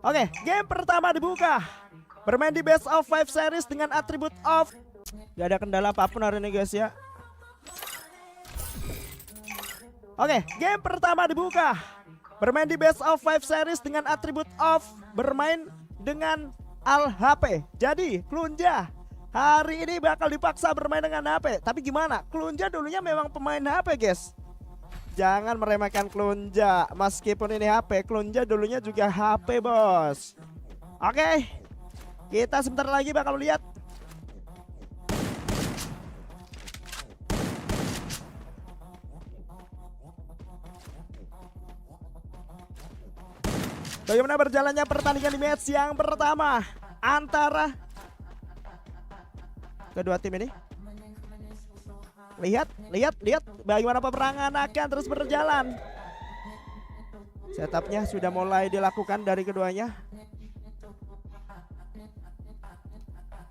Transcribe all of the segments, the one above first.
Oke, game pertama dibuka. Bermain di Best of 5 series dengan atribut off. Gak ada kendala apapun hari ini guys ya. Oke, game pertama dibuka. Bermain di Best of 5 series dengan atribut off. Bermain dengan Al HP. Jadi Klunja hari ini bakal dipaksa bermain dengan HP. Tapi gimana? Klunja dulunya memang pemain HP guys. Jangan meremehkan Klunja. Meskipun ini HP, Klunja dulunya juga HP bos. Oke, kita sebentar lagi bakal lihat. Bagaimana berjalannya pertandingan di match yang pertama antara kedua tim ini. Lihat bagaimana peperangan akan terus berjalan. Setupnya sudah mulai dilakukan dari keduanya.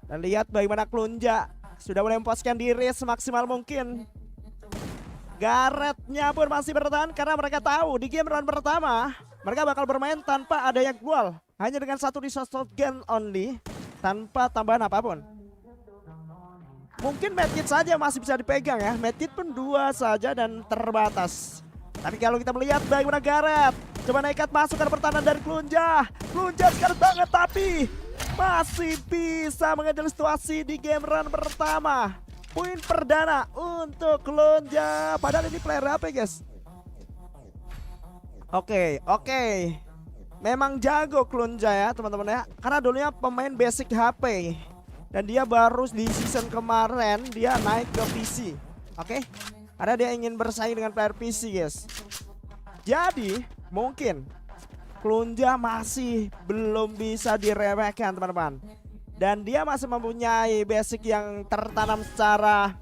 Dan lihat bagaimana Klunja sudah mulai memposkan diri semaksimal mungkin. Gareth-nya pun masih bertahan karena mereka tahu di game round pertama mereka bakal bermain tanpa adanya gol, hanya dengan satu resource shotgun only, tanpa tambahan apapun. Mungkin medkit saja masih bisa dipegang ya, medkit pun 2 saja dan terbatas. Tapi kalau kita melihat bagaimana Gareth coba nekat masuk ke pertahanan dari Klunja. Klunja sekarang banget tapi masih bisa mengendalikan situasi di game round pertama. Poin perdana untuk Klunja. Padahal ini player HP guys. Oke. Memang jago Klunja ya teman-teman ya. Karena dulunya pemain basic HP. Dan dia baru di season kemarin dia naik ke PC. Oke. Karena dia ingin bersaing dengan player PC guys. Jadi mungkin Klunja masih belum bisa diremehkan teman-teman. Dan dia masih mempunyai basic yang tertanam secara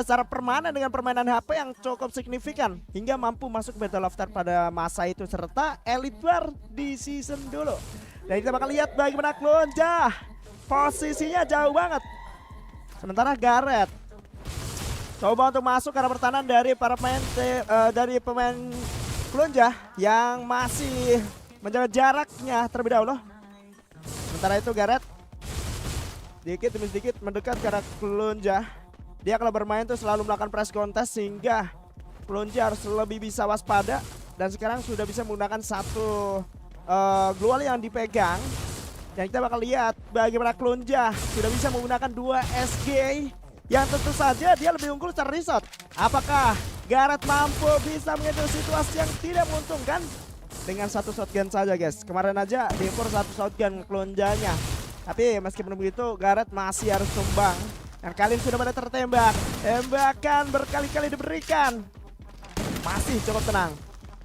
secara permanen dengan permainan HP yang cukup signifikan hingga mampu masuk Battle of Star pada masa itu serta Elite War di season dulu. Dan kita bakal lihat bagaimana Klunja posisinya jauh banget. Sementara Gareth coba untuk masuk ke arah pertahanan dari para pemain Klunja yang masih menjaga jaraknya terlebih dahulu. Sementara itu Gareth sedikit demi sedikit mendekat ke arah Klunja. Dia kalau bermain tuh selalu melakukan press contest sehingga Klunja harus lebih bisa waspada. Dan sekarang sudah bisa menggunakan satu global yang dipegang. Dan kita bakal lihat bagaimana Klunja sudah bisa menggunakan 2 SG yang tentu saja dia lebih unggul secara resort. Apakah Gareth mampu bisa mengendalikan situasi yang tidak menguntungkan dengan satu shotgun saja guys. Kemarin aja diimpor satu shotgun Klunjanya. Tapi meskipun begitu Gareth masih harus tumbang. Dan kalian sudah pada tertembak. Tembakan berkali-kali diberikan. Masih cukup tenang.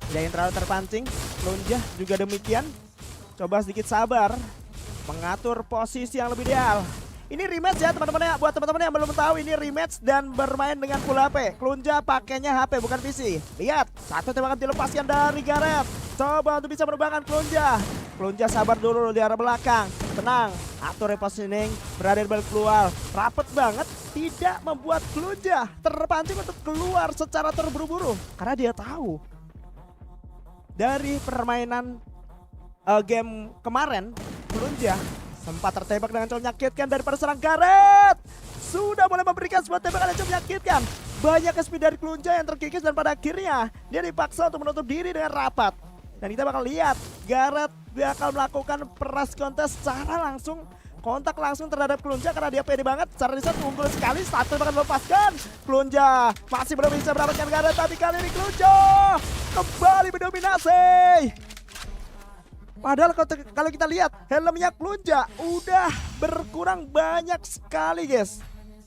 Tidak ingin terlalu terpancing. Klunja juga demikian. Coba sedikit sabar. Mengatur posisi yang lebih ideal. Ini rematch ya teman-teman ya. Buat teman-teman yang belum tahu ini rematch dan bermain dengan full HP. Klunja pakainya HP bukan PC. Lihat. Satu tembakan dilepaskan dari Gareth. Coba untuk bisa menerbangkan Klunja. Klunja sabar dulu di arah belakang. Tenang, atur repositioning, berada di balik keluar. Rapet banget, tidak membuat Klunja terpancing untuk keluar secara terburu-buru. Karena dia tahu dari permainan game kemarin, Klunja sempat tertembak dengan cukup menyakitkan dari serang Gareth. Sudah mulai memberikan sebuah tembakan yang cukup menyakitkan. Banyak speed dari Klunja yang terkikis dan pada akhirnya dia dipaksa untuk menutup diri dengan rapat. Dan kita bakal lihat Gareth bakal melakukan press contest secara langsung, kontak langsung terhadap Klunja karena dia pede banget. Secara riset unggul sekali, satu bahkan melepaskan. Klunja masih belum bisa mendapatkan Gareth, tapi kali ini Klunja kembali mendominasi. Padahal kalau kita lihat helmnya Klunja udah berkurang banyak sekali guys.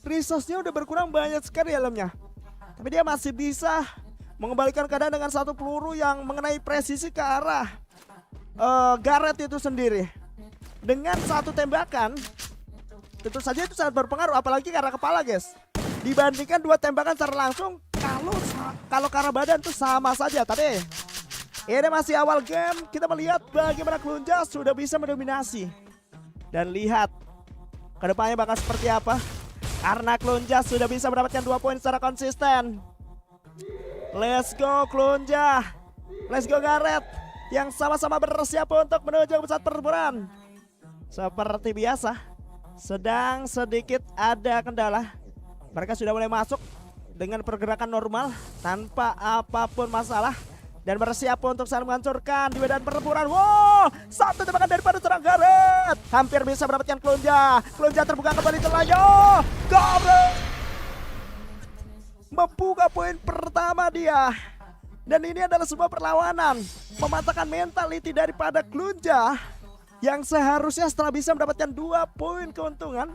Resource-nya udah berkurang banyak sekali helmnya. Tapi dia masih bisa mengembalikan keadaan dengan satu peluru yang mengenai presisi ke arah Gareth itu sendiri. Dengan satu tembakan tentu saja itu sangat berpengaruh, apalagi ke arah kepala guys. Dibandingkan 2 tembakan secara langsung, kalau ke arah badan itu sama saja. Tapi ini masih awal game, kita melihat bagaimana Klunja sudah bisa mendominasi. Dan lihat kedepannya bakal seperti apa. Karena Klunja sudah bisa mendapatkan 2 poin secara konsisten. Let's go Klunja. Let's go Gareth. yang sama-sama bersiap untuk menuju ke pusat pertempuran. Seperti biasa, sedang sedikit ada kendala. Mereka sudah mulai masuk dengan pergerakan normal tanpa apapun masalah dan bersiap untuk saling menghancurkan di medan pertempuran. Wow, satu tembakan daripada serang Gareth. Hampir bisa mendapatkan Klunja. Klunja terbuka kembali celahnya. Gareth membuka poin pertama dia. Dan ini adalah sebuah perlawanan mematahkan mentality daripada Klunja yang seharusnya setelah bisa mendapatkan 2 poin keuntungan,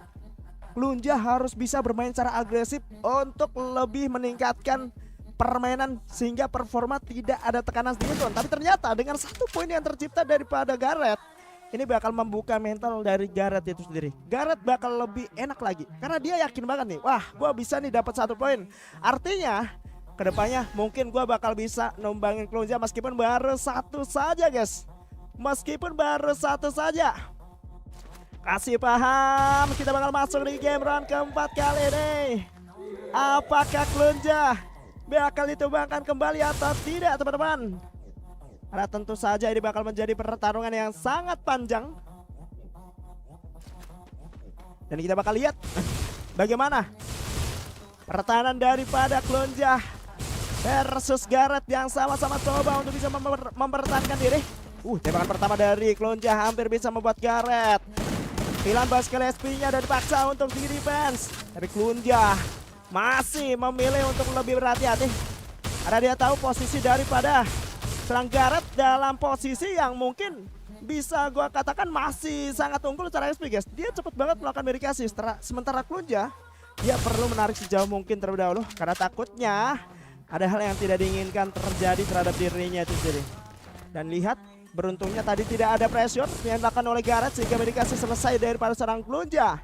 Klunja harus bisa bermain secara agresif untuk lebih meningkatkan permainan sehingga performa tidak ada tekanan sedikit. Tapi ternyata dengan 1 poin yang tercipta daripada Gareth, ini bakal membuka mental dari Gareth itu sendiri. Gareth bakal lebih enak lagi karena dia yakin banget nih, wah gua bisa nih dapat 1 poin. Artinya kedepannya mungkin gua bakal bisa numbangin Klunja meskipun baru 1 saja guys. Meskipun baru 1 saja. Kasih paham, kita bakal masuk di game round keempat kali ini. Apakah Klunja bakal ditumbangkan kembali atau tidak teman-teman? Karena tentu saja ini bakal menjadi pertarungan yang sangat panjang. Dan kita bakal lihat bagaimana pertahanan daripada Klunja versus Gareth yang sama-sama coba untuk bisa mempertahankan diri. Tembakan pertama dari Klunja hampir bisa membuat Gareth hilang baskel SP-nya dan dipaksa untuk di defense. Tapi Klunja masih memilih untuk lebih berhati-hati karena dia tahu posisi daripada serang Gareth dalam posisi yang mungkin bisa gua katakan masih sangat unggul secara SP guys. Dia cepet banget melakukan medikasi. Sementara Klunja dia perlu menarik sejauh mungkin terlebih dahulu karena takutnya ada hal yang tidak diinginkan terjadi terhadap dirinya itu sendiri. Dan lihat, beruntungnya tadi tidak ada pressure yang dilakukan oleh Gareth sehingga medikasi selesai daripada serang Klunja.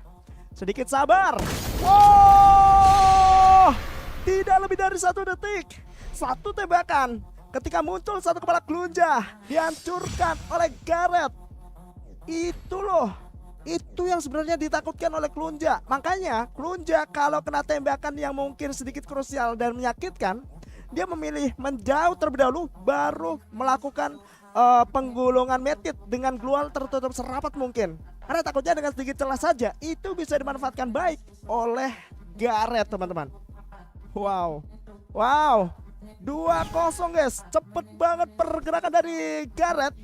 Sedikit sabar. Wow, tidak lebih dari 1 detik. 1 tembakan ketika muncul 1 kepala Klunja dihancurkan oleh Gareth. Itu loh, itu yang sebenarnya ditakutkan oleh Klunja. Makanya Klunja kalau kena tembakan yang mungkin sedikit krusial dan menyakitkan, dia memilih menjauh terlebih dahulu baru melakukan penggulungan medkit dengan glual tertutup serapat mungkin. Karena takutnya dengan sedikit celah saja itu bisa dimanfaatkan baik oleh Gareth teman-teman. Wow, 2-0 guys. Cepet banget pergerakan dari Gareth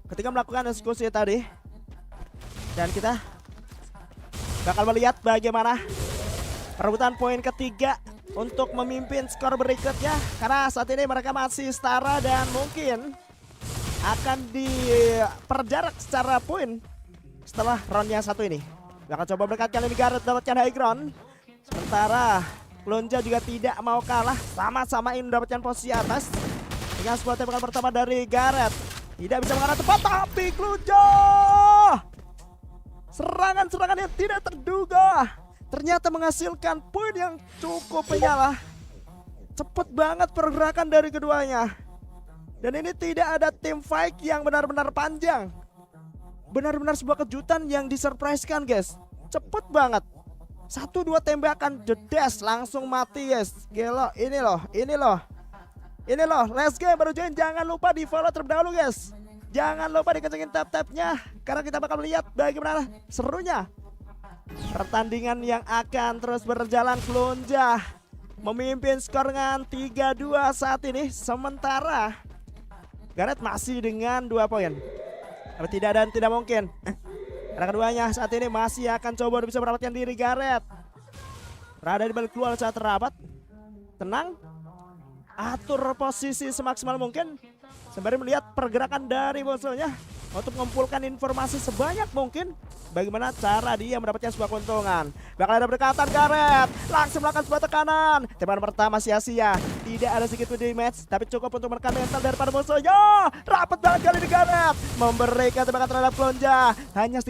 ketika melakukan eksekusi tadi. Dan kita bakal melihat bagaimana perebutan poin ketiga untuk memimpin skor berikutnya. Karena saat ini mereka masih setara dan mungkin akan diperjarak secara poin setelah round yang 1 ini. Akan coba berkat kali ini Gareth dapatkan high ground. Sementara Klunja juga tidak mau kalah, sama-sama ingin mendapatkan posisi atas. Dengan sebuah tembakan pertama dari Gareth, tidak bisa mengarah tepat, tapi Klunja serangan-serangan yang tidak terduga ternyata menghasilkan poin yang cukup menyala. Cepet banget pergerakan dari keduanya. Dan ini tidak ada team fight yang benar-benar panjang. Benar-benar sebuah kejutan yang disurprisekan guys. Cepet banget. 1-2 tembakan jedes langsung mati guys. Gelo, ini loh. Let's game baru join, jangan lupa di follow terlebih dahulu guys. Jangan lupa dikencengin tab-tabnya karena kita bakal melihat bagaimana serunya pertandingan yang akan terus berjalan. Klunja memimpin skor dengan 3-2 saat ini. Sementara Gareth masih dengan 2 poin. Tapi tidak dan tidak mungkin karena keduanya saat ini masih akan coba untuk bisa mendapatkan diri. Gareth berada di balik keluar saat terapat. Tenang, atur posisi semaksimal mungkin sembari melihat pergerakan dari musuhnya untuk mengumpulkan informasi sebanyak mungkin bagaimana cara dia mendapatkan sebuah keuntungan. Bakal ada berdekatan Gareth, langsung melakukan sebuah tekanan. Tembakan pertama sia-sia, tidak ada sedikit damage tapi cukup untuk menekan mental daripada musuhnya. Rapat banget kali ini Gareth memberikan tembakan terhadap Klunja. Hanya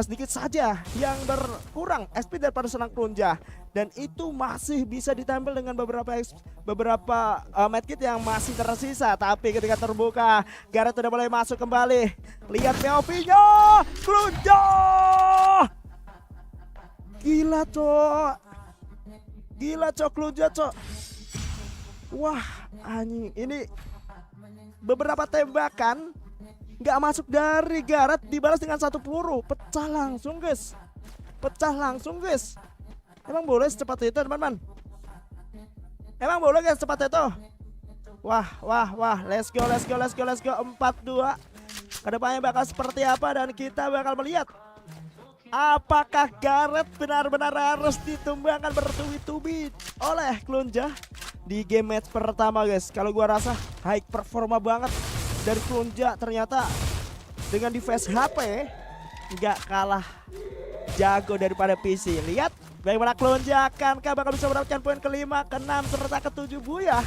sedikit saja yang berkurang SP daripada serang Klunja. Dan itu masih bisa ditempel dengan beberapa medkit yang masih tersisa. Tapi ketika terbuka, Gareth sudah mulai masuk kembali. Lihat POV-nya, Klunja. Gila cok, Klunja cok. Wah anjing, ini beberapa tembakan nggak masuk dari Gareth, dibalas dengan satu peluru, pecah langsung guys. Pecah langsung guys. Emang boleh secepat itu teman-teman? Emang boleh guys secepat itu? Wah, let's go. 4-2. Kedepannya bakal seperti apa dan kita bakal melihat apakah Gareth benar-benar harus ditumbangkan bertubi-tubi oleh Klunja di game match pertama guys. Kalau gua rasa high performa banget dari Klunja, ternyata dengan device HP nggak kalah jago daripada PC. Lihat bagaimana Klunja akankah bakal bisa mendapatkan poin kelima, ke-6 serta ke-7 Buya,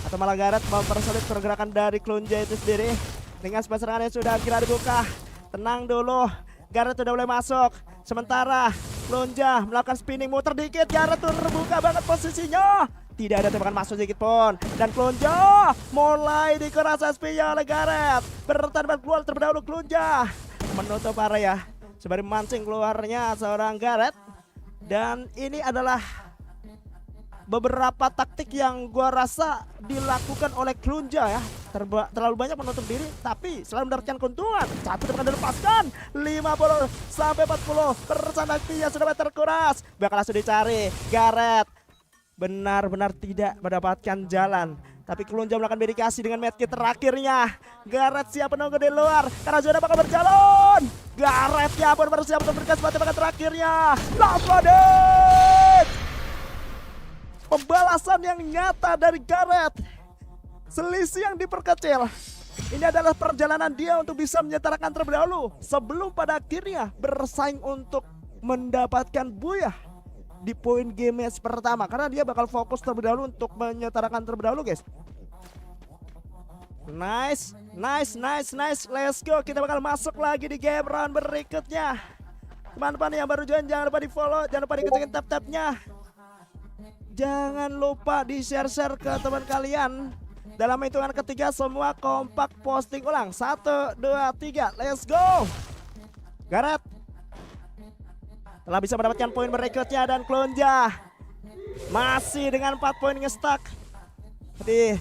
atau malah Gareth mempersulit pergerakan dari Klunja itu sendiri. Dengan serangan yang sudah kira dibuka. Tenang dulu, Gareth sudah mulai masuk. Sementara Klunja melakukan spinning muter dikit. Gareth tuh terbuka banget posisinya. Tidak ada tembakan masuk sedikit pun. Dan Klunja mulai dikeras SP-nya oleh Gareth. Bertahan keluar terlebih dahulu Klunja. Menutup area sembari mancing keluarnya seorang Gareth. Dan ini adalah beberapa taktik yang gua rasa dilakukan oleh Klunja ya. Terlalu banyak menutup diri tapi selalu mendapatkan keuntungan. Satu tembakan dilepaskan, 50 sampai 40 persen aktinya sudah terkuras. Bakal langsung dicari Gareth. Benar-benar tidak mendapatkan jalan. Tapi Klunja melakukan dedikasi dengan medkit terakhirnya. Gareth siap menunggu di luar karena zona bakal berjalan. Gareth ya pun baru siap untuk memberikan sebuah tembakan terakhirnya. Langsung pembalasan yang nyata dari Gareth. Selisih yang diperkecil. Ini adalah perjalanan dia untuk bisa menyetarakan terlebih dahulu sebelum pada akhirnya bersaing untuk mendapatkan Buya di poin game match pertama, karena dia bakal fokus terlebih dahulu untuk menyetarakan terlebih dahulu guys. Nice. Let's go. Kita bakal masuk lagi di game round berikutnya. Teman-teman yang baru join jangan lupa di follow, jangan lupa dikencengin tap-tapnya. Jangan lupa di share-share ke teman kalian. Dalam hitungan ketiga semua kompak posting ulang. 1, 2, 3, let's go. Gareth telah bisa mendapatkan poin berikutnya dan Klunja masih dengan 4 poin ngestak. Jadi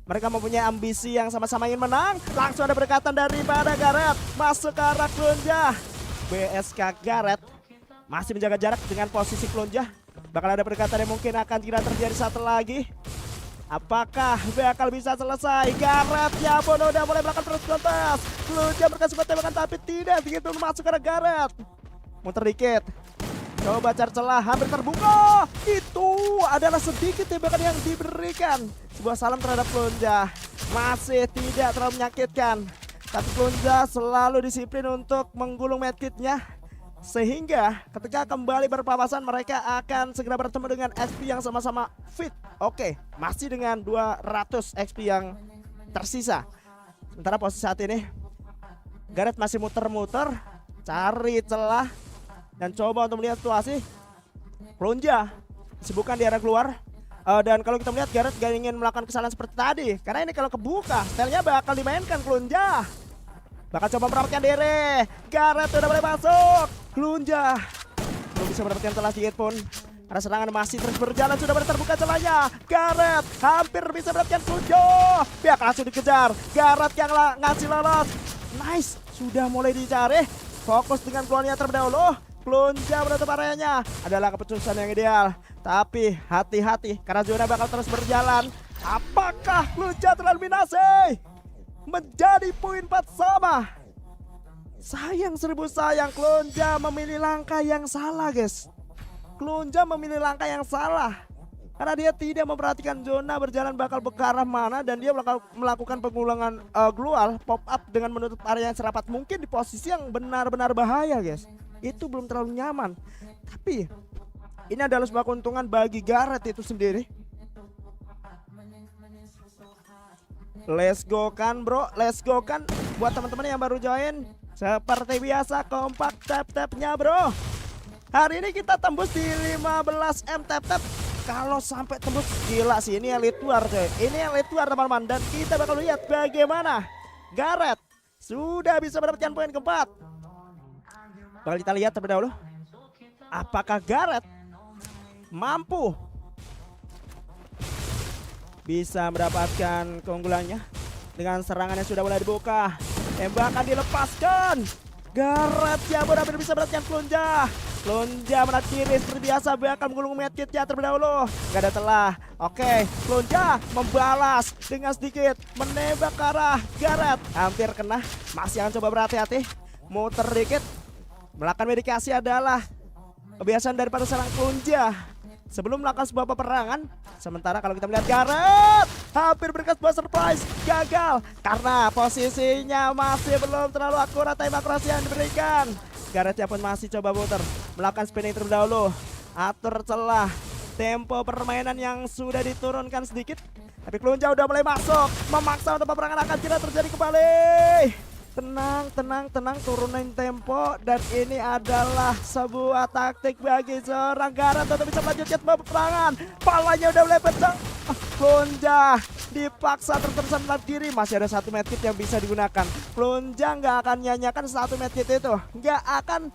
mereka mempunyai ambisi yang sama-sama ingin menang. Langsung ada berdekatan daripada Gareth masuk ke arah Klunja. BSK Gareth masih menjaga jarak dengan posisi Klunja. Bakal ada berdekatan yang mungkin akan tidak terjadi satu lagi. Apakah bakal bisa selesai? Gareth ya pun udah mulai melakukan terus kontes. Klunja berkasih tembakan tapi tidak begitu masuk ke arah Gareth. Muter dikit. Coba cari celah, hampir terbuka. Itu adalah sedikit tembakan yang diberikan. Sebuah salam terhadap Klunja. Masih tidak terlalu menyakitkan. Tapi Klunja selalu disiplin untuk menggulung medkitnya. Sehingga ketika kembali berpapasan mereka akan segera bertemu dengan XP yang sama-sama fit. Oke, masih dengan 200 XP yang tersisa. Sementara posisi saat ini Gareth masih muter-muter cari celah dan coba untuk melihat situasi. Klunja disibukkan di arah keluar. Dan kalau kita melihat Gareth gak ingin melakukan kesalahan seperti tadi, karena ini kalau kebuka stylenya bakal dimainkan Klunja. Bakal coba meramatkan diri. Gareth sudah boleh masuk. Klunja belum bisa mendapatkan celah sedikit pun. Karena serangan masih terus berjalan. Sudah boleh terbuka celahnya. Gareth hampir bisa mendapatkan Klunja. Biar langsung dikejar. Gareth yang ngasih lolos. Nice. Sudah mulai dicari. Fokus dengan keluarnya terlebih dahulu. Klunja menutup areanya. Adalah keputusan yang ideal. Tapi hati-hati karena zona bakal terus berjalan. Apakah Klunja tereliminasi? Menjadi poin 4 sama. Sayang seribu sayang, Klunja memilih langkah yang salah guys. Klunja memilih langkah yang salah karena dia tidak memperhatikan zona berjalan bakal ke arah mana. Dan dia melakukan pengulangan glual pop up dengan menutup area yang serapat mungkin di posisi yang benar-benar bahaya guys. Itu belum terlalu nyaman. Tapi ini adalah sebuah keuntungan bagi Gareth itu sendiri. Let's go kan bro, let's go kan. Buat teman-teman yang baru join, seperti biasa kompak tap-tapnya bro. Hari ini kita tembus di 15M tap-tap. Kalau sampai tembus gila sih, ini elite war coy. Ini elite war teman-teman. Dan kita bakal lihat bagaimana Gareth sudah bisa mendapatkan poin keempat. Bakal kita lihat terlebih dahulu apakah Gareth mampu bisa mendapatkan keunggulannya dengan serangannya sudah mulai dibuka. Tembakan dilepaskan. Gareth yang benar-benar bisa beratkan Klunja. Klunja menarik kiri seperti biasa, bakal menggulung medkitnya terlebih dahulu. Gak ada telah. Oke, Klunja membalas dengan sedikit menembak ke arah Gareth. Hampir kena. Masih akan coba berhati-hati. Muter dikit. Melakukan medikasi adalah kebiasaan daripada seorang Klunja sebelum melakukan sebuah peperangan. Sementara kalau kita melihat Gareth hampir berkas sebuah surprise, gagal karena posisinya masih belum terlalu akurat time akurasi yang diberikan. Gareth pun masih coba putar, melakukan spinning terlebih dahulu, atur celah tempo permainan yang sudah diturunkan sedikit. Tapi Klunja udah mulai masuk, memaksa untuk peperangan akan kira terjadi kembali. Tenang, turunin tempo. Dan ini adalah sebuah taktik bagi seorang Gareth untuk bisa melanjutkan peperangan. Palanya udah mulai pecah. Klunja dipaksa terus-terusan menarik diri. Masih ada satu medkit yang bisa digunakan. Klunja nggak akan nyanyikan satu medkit itu, nggak akan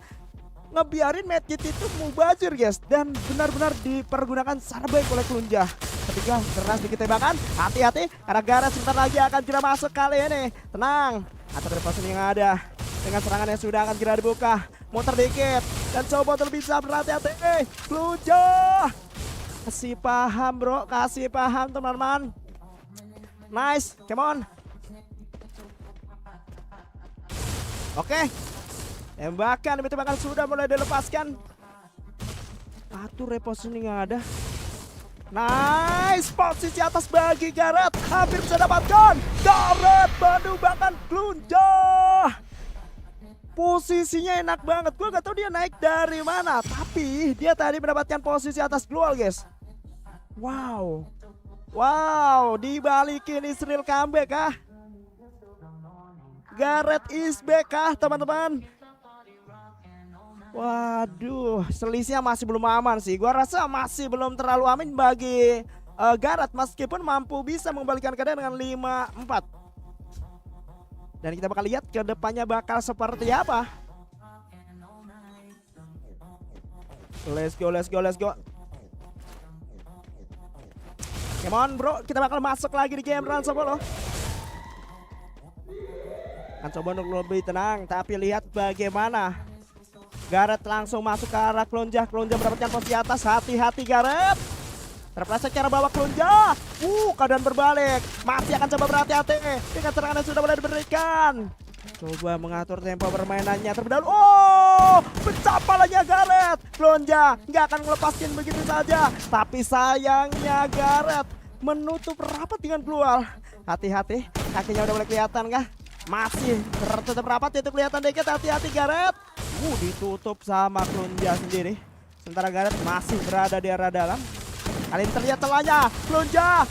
ngebiarin medkit itu mubazir guys. Dan benar-benar dipergunakan secara baik oleh Klunja. Ketika keras sedikit tembakan, hati-hati karena Gareth sebentar lagi akan kira masuk kali ini. Tenang, atau dari posisi yang ada dengan serangan yang sudah akan kira dibuka. Muter dikit dan coba untuk bisa berhati-hati. Klunja kasih paham bro, kasih paham teman-teman. Nice, come on. Oke, tembakan demi tembakan sudah mulai dilepaskan. Atur repositioning yang ada. Nice, posisi atas bagi Gareth, hampir bisa dapatkan. Gareth menumbangkan Klunja. Posisinya enak banget, gue gak tahu dia naik dari mana, tapi dia tadi mendapatkan posisi atas global guys. Wow, dibalikin Israel comeback kah? Gareth is back kah teman-teman? Waduh, selisihnya masih belum aman sih. Gua rasa masih belum terlalu aman bagi Gareth meskipun mampu bisa mengembalikan keadaan dengan 5-4. Dan kita bakal lihat ke depannya bakal seperti apa. Let's go. Come on bro, kita bakal masuk lagi di game run loh. Kan coba untuk lebih tenang, tapi lihat bagaimana Gareth langsung masuk ke arah Klunja. Klunja mendapatkan posisi atas, hati-hati Gareth. Terpleset cara bawa Klunja. Keadaan berbalik. Masih akan coba berhati-hati dengan serangan yang sudah mulai diberikan. Coba mengatur tempo permainannya terlebih dahulu. Pecah palanya Gareth. Klunja nggak akan melepaskan begitu saja. Tapi sayangnya Gareth menutup rapat dengan Blual. Hati-hati, kakinya udah mulai kelihatan kah? Masih tertutup rapat, itu kelihatan dikit. Hati-hati Gareth. Ditutup sama Klunja sendiri. Sementara Gareth masih berada di area dalam. Kali ini terlihat telahnya. Klunja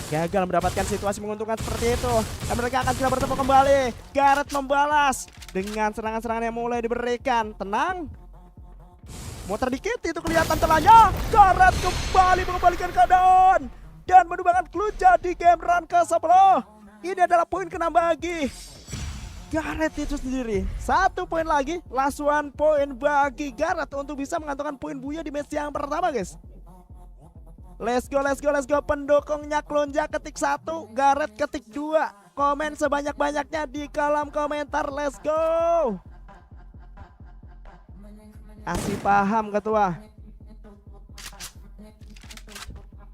gagal mendapatkan situasi menguntungkan seperti itu. Dan mereka akan segera bertemu kembali. Gareth membalas dengan serangan-serangan yang mulai diberikan. Tenang. Muter dikit, itu kelihatan telahnya. Gareth kembali mengembalikan keadaan. Dan menumbangkan Klunja di game run ke-10. Ini adalah poin ke-6 bagi Gareth itu sendiri. 1 poin lagi, last 1 poin bagi Gareth untuk bisa mengantongan poin buya di match yang pertama guys. Let's go. Pendukungnya Klunja ketik 1, Gareth ketik 2. Komen sebanyak-banyaknya di kolom komentar. Let's go. Kasih paham ketua.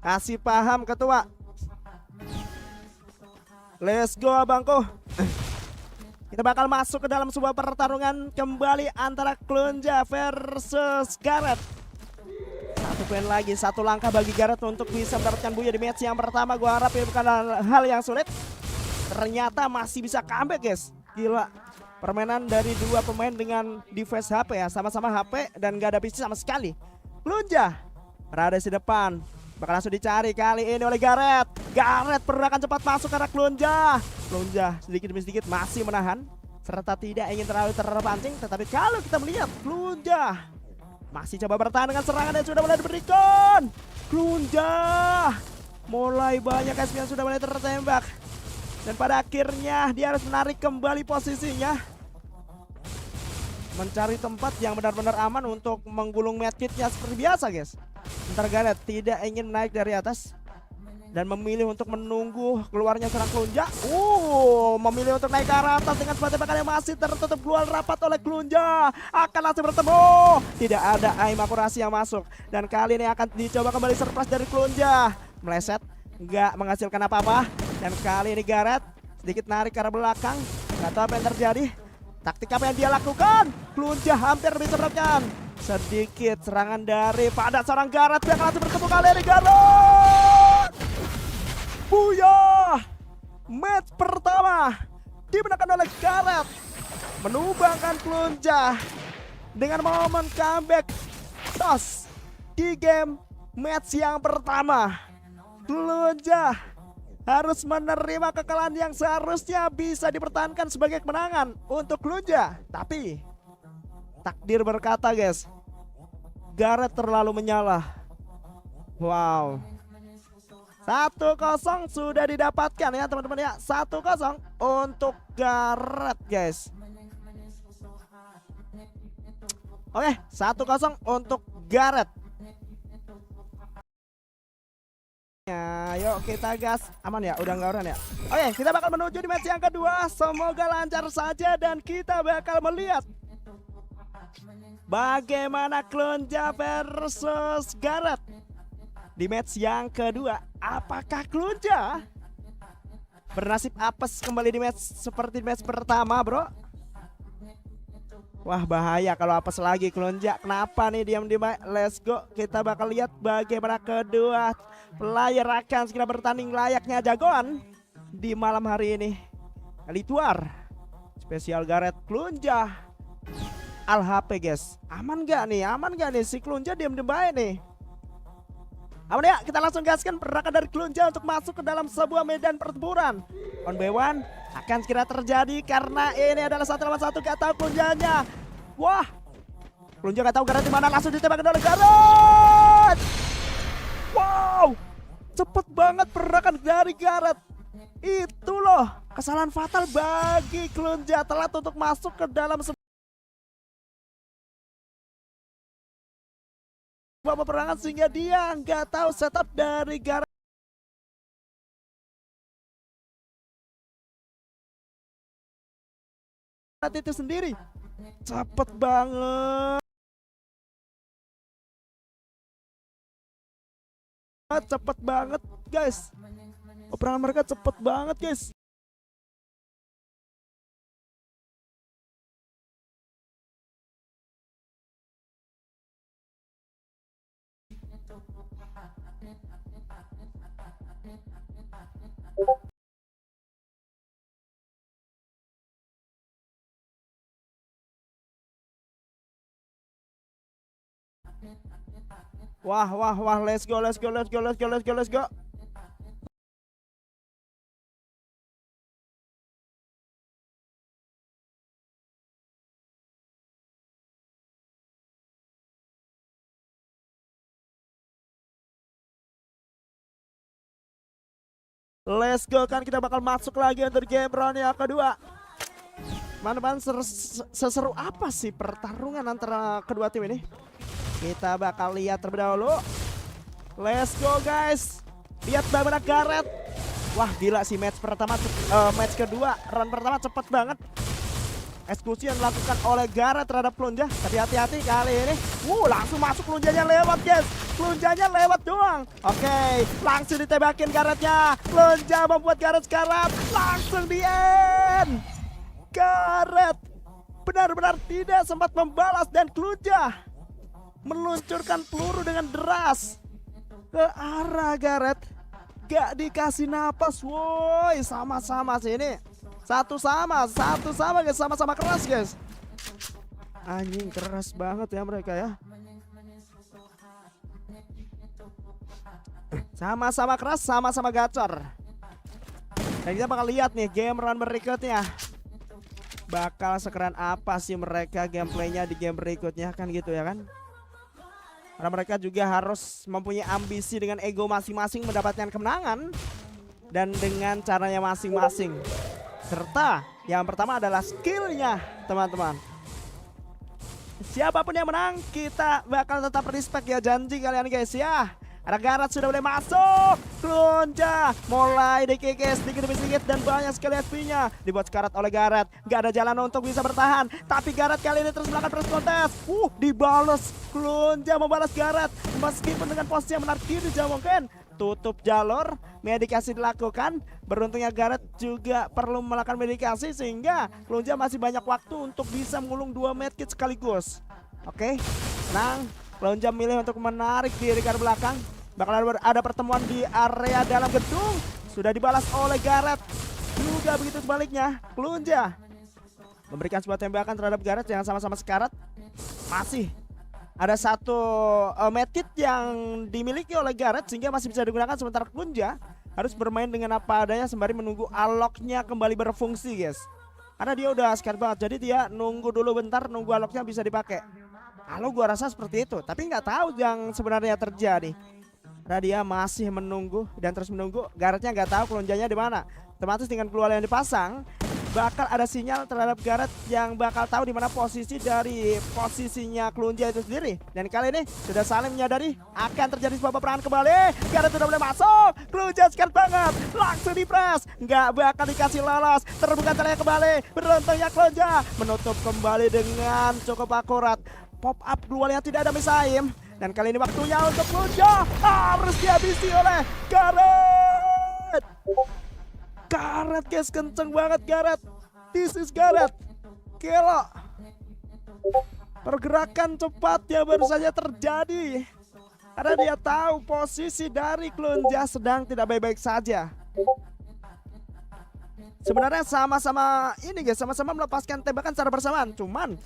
Kasih paham ketua. Let's go abangku. Kita bakal masuk ke dalam sebuah pertarungan kembali antara Klunja versus Gareth. 1 poin lagi, 1 langkah bagi Gareth untuk bisa mendapatkan buya di match yang pertama. Gua harap ini bukan hal yang sulit. Ternyata masih bisa comeback guys. Gila. Permainan dari 2 pemain dengan device HP ya, sama-sama HP dan gak ada PC sama sekali. Klunja berada di depan. Bakal langsung dicari kali ini oleh Gareth. Gareth pergerakan cepat masuk ke arah Klunja. Klunja sedikit demi sedikit masih menahan serta tidak ingin terlalu terpancing. Tetapi kalau kita melihat Klunja masih coba bertahan dengan serangan yang sudah mulai diberikan. Klunja mulai banyak SP yang sudah mulai tertembak. Dan pada akhirnya dia harus menarik kembali posisinya. Mencari tempat yang benar-benar aman untuk menggulung medkitnya seperti biasa guys. Sementara Gareth tidak ingin naik dari atas. dan memilih untuk menunggu keluarnya serang Klunja. Memilih untuk naik ke atas dengan sepatu bakal yang masih tertutup keluar rapat oleh Klunja. Akan langsung bertemu. Tidak ada aim akurasi yang masuk. Dan kali ini akan dicoba kembali surprise dari Klunja. Meleset, nggak menghasilkan apa-apa. Dan kali ini Gareth sedikit narik ke arah belakang. Nggak tahu apa yang terjadi. Taktik apa yang dia lakukan? Klunja hampir bisa mendapatkan sedikit serangan dari pada seorang Gareth yang langsung bertemu kali ini. Gareth! Buyah! Match pertama dimenangkan oleh Gareth, menumbangkan Klunja dengan momen comeback tos di game match yang pertama. Klunja harus menerima kekalahan yang seharusnya bisa dipertahankan sebagai kemenangan untuk Klunja. Tapi takdir berkata guys, Gareth terlalu menyalah. Wow, 1-0 sudah didapatkan ya teman-teman ya. 1-0 untuk Gareth guys. Oke, 1-0 untuk Gareth. Ya, yuk kita gas. Aman ya? Udah nggak uran ya? Oke, kita bakal menuju di match yang kedua. Semoga lancar saja dan kita bakal melihat bagaimana Klunja versus Gareth di match yang kedua. Apakah Klunja bernasib apes kembali di match seperti match pertama, bro? Wah, bahaya kalau apes lagi Klunja. Kenapa nih diam-diam? Let's go. Kita bakal lihat bagaimana kedua player akan segera bertanding layaknya jagoan di malam hari ini. Elituar spesial Gareth Klunja Al HP guys. Aman gak nih? Aman gak nih si Klunja diam-diam baik nih? Aman ya, kita langsung gaskan pergerakan dari Klunja untuk masuk ke dalam sebuah medan pertempuran. On by one akan segera terjadi karena ini adalah 1 lawan 1. Gak tahu Klunjanya. Wah, Klunja gak tahu Gareth di mana, langsung ditembakkan oleh Gareth. Wow, cepet banget pergerakan dari Gareth. Itu loh kesalahan fatal bagi Klunja, telat untuk masuk ke dalam sebuah peperangan sehingga dia nggak tahu setup dari Gareth itu sendiri. Cepet banget, cepet banget guys. Peperangan mereka cepet banget guys. Wah, let's go. Let's go, kan kita bakal masuk lagi untuk game round yang kedua. Teman-teman, seseru apa sih pertarungan antara kedua tim ini? Kita bakal lihat terlebih dahulu. Let's go guys. Lihat bagaimana Gareth. Wah gila sih, match pertama, match kedua, run pertama cepet banget. Eksekusi yang dilakukan oleh Gareth terhadap Klunja. Tapi hati-hati kali ini. Langsung masuk, Klunjanya lewat guys. Klunjanya lewat doang. Oke, langsung ditembakin Garethnya. Klunja membuat Gareth sekarang langsung di end. Gareth benar-benar tidak sempat membalas dan Klunja meluncurkan peluru dengan deras ke arah Gareth. Gak dikasih napas, woi. Sama-sama sih ini. Satu sama guys, sama-sama keras guys. Anjing, keras banget ya mereka ya. Sama-sama keras, sama-sama gacor. Dan kita bakal lihat nih game run berikutnya. Bakal sekeren apa sih mereka gameplaynya di game berikutnya, kan gitu ya kan. Karena mereka juga harus mempunyai ambisi dengan ego masing-masing mendapatkan kemenangan. Dan dengan caranya masing-masing. Serta yang pertama adalah skillnya teman-teman. Siapapun yang menang kita bakal tetap respect ya, janji kalian guys ya. Ada Gareth sudah mulai masuk. Klunja mulai dikikis sedikit demi sedikit dan banyak sekali HP-nya dibuat sekarat oleh Gareth. Gak ada jalan untuk bisa bertahan. Tapi Gareth kali ini terus melakukan press kontes. Dibalas. Klunja membalas Gareth. Meskipun dengan posisi yang menarik diri mungkin. Tutup jalur. Medikasi dilakukan. Beruntungnya Gareth juga perlu melakukan medikasi sehingga Klunja masih banyak waktu untuk bisa mengulung 2 medkit sekaligus. Oke, tenang. Klunja milih untuk menarik diri ke belakang. Bakal ada pertemuan di area dalam gedung. Sudah dibalas oleh Gareth. Juga begitu sebaliknya. Klunja memberikan sebuah tembakan terhadap Gareth yang sama-sama sekarat. Masih ada satu medkit yang dimiliki oleh Gareth sehingga masih bisa digunakan, sementara Klunja harus bermain dengan apa adanya sembari menunggu aloknya kembali berfungsi, guys. Karena dia udah scared banget, jadi dia nunggu dulu bentar, nunggu aloknya bisa dipakai. Kalau gua rasa seperti itu, tapi nggak tahu yang sebenarnya terjadi. Karena dia masih menunggu dan terus menunggu. Garethnya nggak tahu Klunjanya di mana. Otomatis dengan keluar yang dipasang, bakal ada sinyal terhadap Gareth yang bakal tahu di mana posisi dari posisinya Klunja itu sendiri. Dan kali ini sudah saling menyadari akan terjadi sebuah peperangan kembali. Gareth sudah mulai masuk. Klunja scared banget. Langsung dipres. Nggak bakal dikasih lolos. Terbuka celahnya kembali. Beruntungnya Klunja menutup kembali dengan cukup akurat. Pop up dualnya tidak ada Misaim. Dan kali ini waktunya untuk Klunja harus dihabisi oleh Gareth. Gareth guys, kenceng banget Gareth. This is Gareth. Gila. Pergerakan cepat yang baru saja terjadi. Karena dia tahu posisi dari Klunja sedang tidak baik-baik saja. Sebenarnya sama-sama ini guys, sama-sama melepaskan tembakan secara bersamaan. Cuman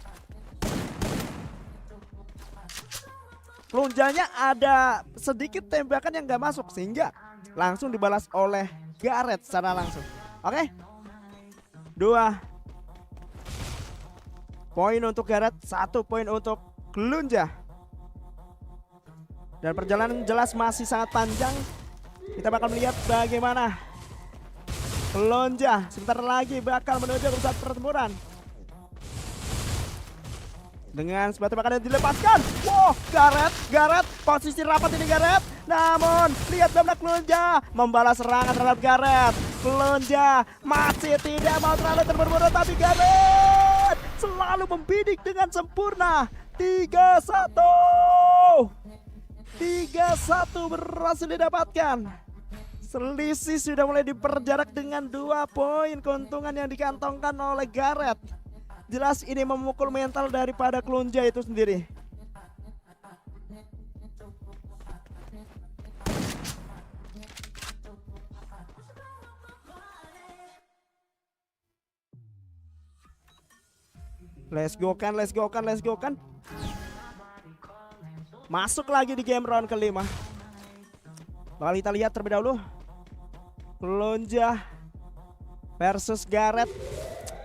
Klunjanya ada sedikit tembakan yang gak masuk sehingga langsung dibalas oleh Gareth secara langsung. Oke, 2 poin untuk Gareth, 1 poin untuk Klunja. Dan perjalanan jelas masih sangat panjang. Kita bakal melihat bagaimana Klunja sebentar lagi bakal menuju ke pusat pertempuran. Dengan sebuah tembakan yang dilepaskan. Wow, Gareth, posisi rapat ini Gareth. Namun, lihat bagaimana Klunja membalas serangan terhadap Gareth. Klunja masih tidak mau terlalu terburu-buru, tapi Gareth selalu membidik dengan sempurna. 3-1. 3-1 berhasil didapatkan. Selisih sudah mulai diperjarak dengan 2 poin keuntungan yang dikantongkan oleh Gareth. Jelas ini memukul mental daripada Klunja itu sendiri. Let's go kan. Masuk lagi di game round kelima. Bakal kita lihat terlebih dahulu Klunja versus Gareth.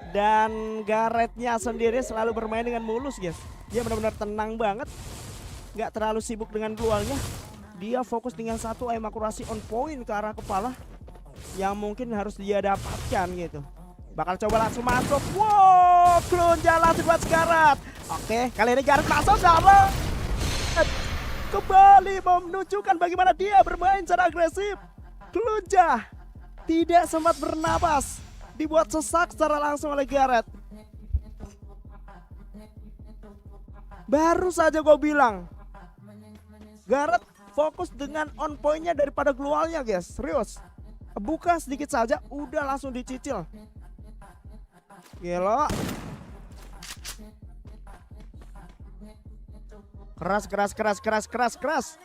Dan Garethnya sendiri selalu bermain dengan mulus guys. Dia benar-benar tenang banget. Gak terlalu sibuk dengan dualnya. Dia fokus dengan satu aim akurasi on point ke arah kepala yang mungkin harus dia dapatkan gitu. Bakal coba langsung masuk. Wow, Klunja langsung buat Gareth. Oke, kali ini Gareth masuk. Gareth kembali menunjukkan bagaimana dia bermain secara agresif. Klunja tidak sempat bernapas, dibuat sesak secara langsung oleh Gareth. Baru saja gue bilang Gareth fokus dengan on pointnya daripada glualnya guys. Serius, buka sedikit saja udah langsung dicicil. Gila. Keras.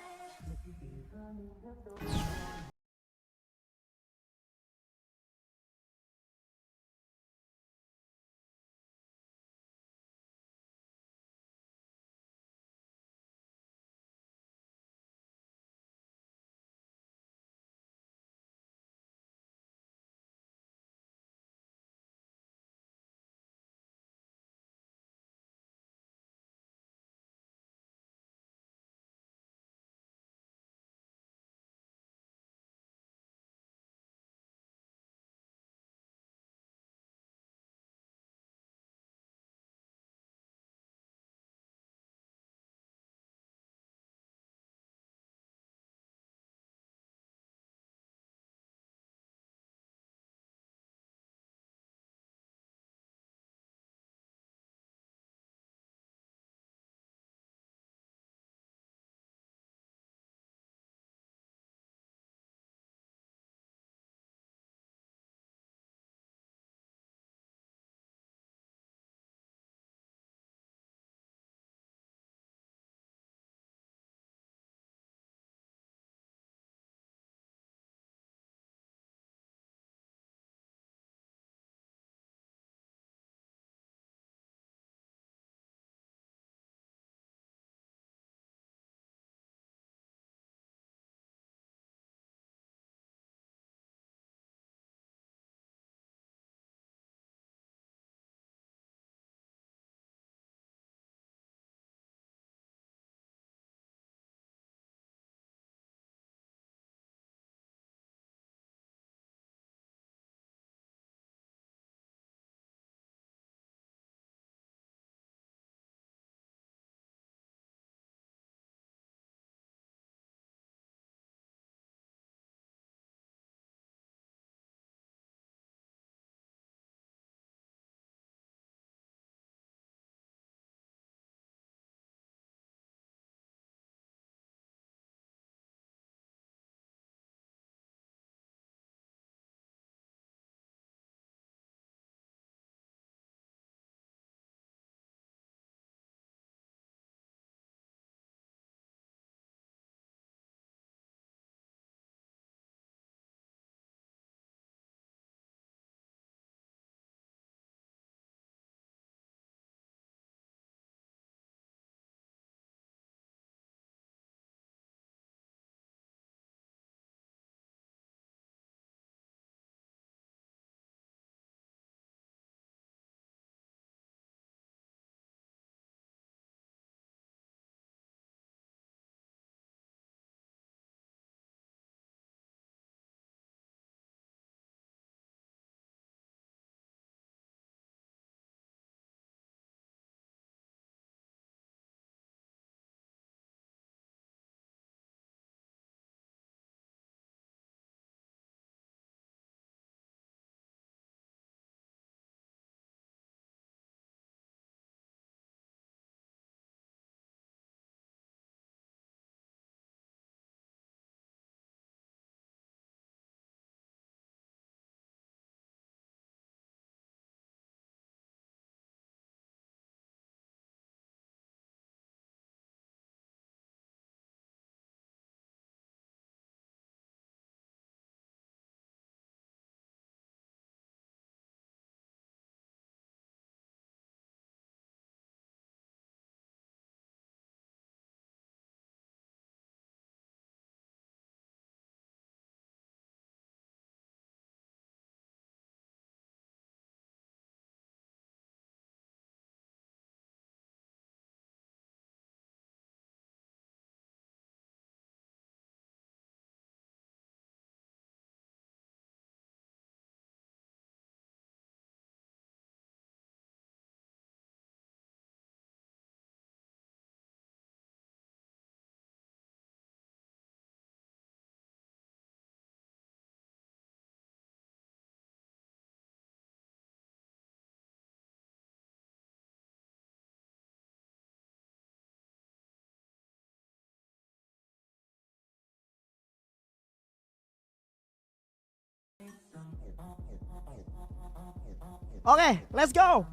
Oke, let's go.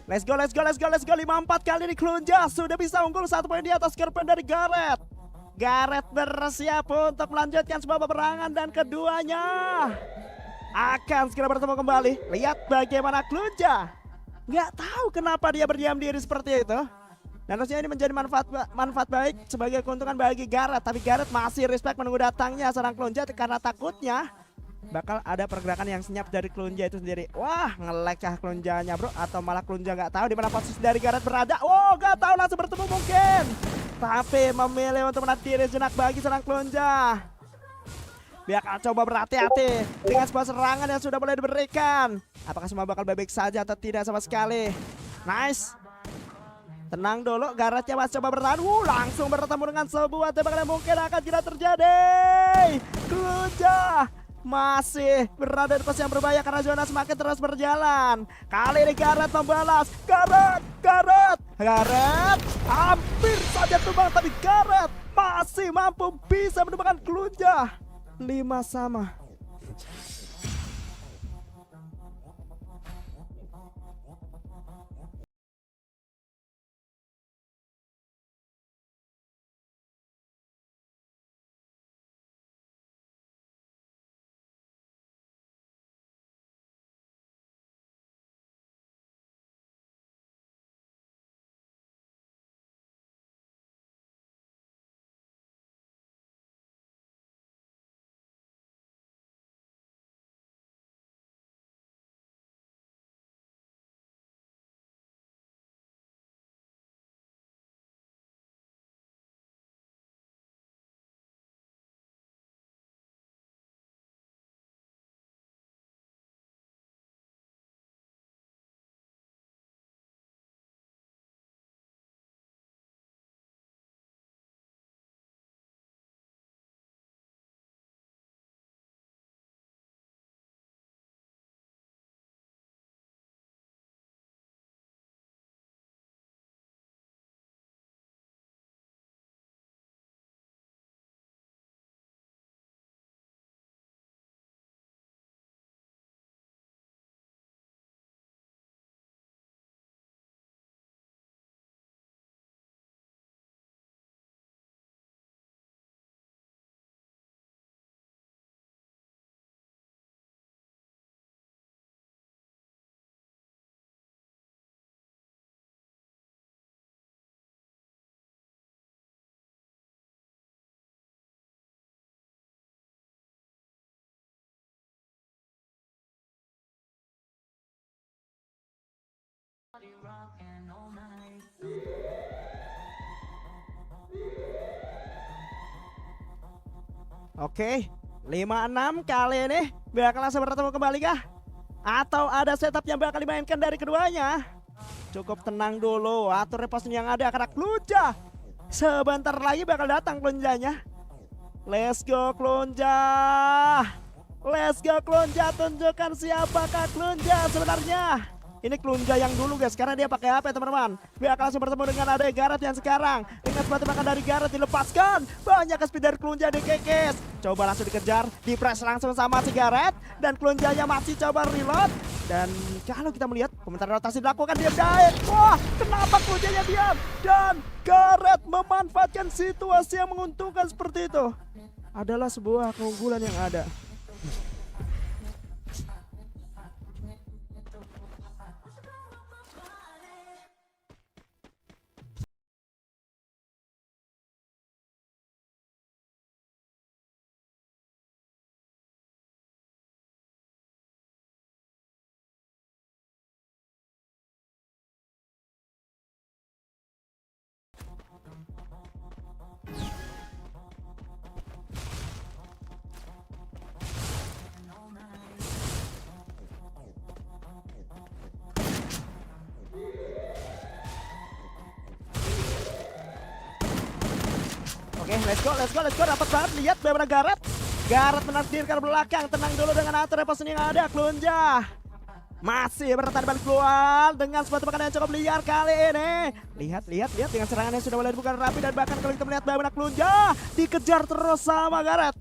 Let's go. 5-4 kali ini Klunja sudah bisa unggul 1 poin di atas Scorpion dari Gareth. Gareth bersiap untuk melanjutkan sebuah peperangan dan keduanya akan segera bertemu kembali. Lihat bagaimana Klunja. Nggak tahu kenapa dia berdiam diri seperti itu. Dan harusnya ini menjadi manfaat baik sebagai keuntungan bagi Gareth. Tapi Gareth masih respect menunggu datangnya seorang Klunja karena takutnya bakal ada pergerakan yang senyap dari Klunja itu sendiri. Wah, nge-lag kah Klunjanya bro? Atau malah Klunja nggak tahu di mana posisi dari Gareth berada? Oh, nggak tahu, langsung bertemu mungkin. Tapi memilih untuk menahan diri jenak bagi seorang Klunja. Biarkan coba berhati-hati dengan sebuah serangan yang sudah boleh diberikan. Apakah semua bakal baik-baik saja atau tidak sama sekali? Nice. Tenang dulu, Garethnya masih coba bertahan. Langsung bertemu dengan sebuah tembakan yang mungkin akan tidak terjadi. Klunja masih berada di posisi yang berbahaya karena zona semakin terus berjalan. Kali ini Gareth membalas. Gareth hampir saja tumbang, tapi Gareth masih mampu bisa menumbangkan Klunja. 5-sama. Oke, 5-6 kali ini bakal langsung bertemu kembali kah? Atau ada setup yang bakal dimainkan dari keduanya? Cukup tenang dulu, atur reposting yang ada karena Klunja sebentar lagi bakal datang Klunjanya. Let's go Klunja. Tunjukkan siapakah Klunja sebenarnya. Ini Klunja yang dulu guys, karena dia pakai apa ya teman-teman? Dia akan langsung bertemu dengan adek Gareth yang sekarang. Dengan sebuah tembakan dari Gareth dilepaskan. Banyak speed dari Klunja dikekes. Coba langsung dikejar, di-press langsung sama si Gareth. Dan Klunjanya masih coba reload. Dan kalau kita melihat komentar rotasi dilakukan diam-diam. Wah, kenapa Klunjanya diam? Dan Gareth memanfaatkan situasi yang menguntungkan seperti itu. Adalah sebuah keunggulan yang ada. Oke, let's go. Dapat banget, lihat bagaimana Gareth menakdirkan belakang. Tenang dulu dengan atur reposting yang ada. Klunja masih bertahan balik keluar dengan sebuah tembakan yang cukup liar kali ini. Lihat dengan serangan yang sudah mulai dibuka rapi. Dan bahkan kalau kita melihat bagaimana Klunja dikejar terus sama Gareth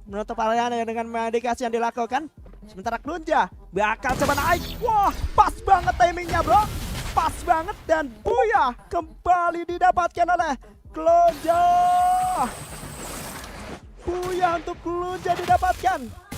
menutup areanya dengan medikasi yang dilakukan. Sementara Klunja bakal coba naik. Wah, pas banget timingnya bro. Pas banget dan buya kembali didapatkan oleh Klunja. Buya untuk Klunja didapatkan.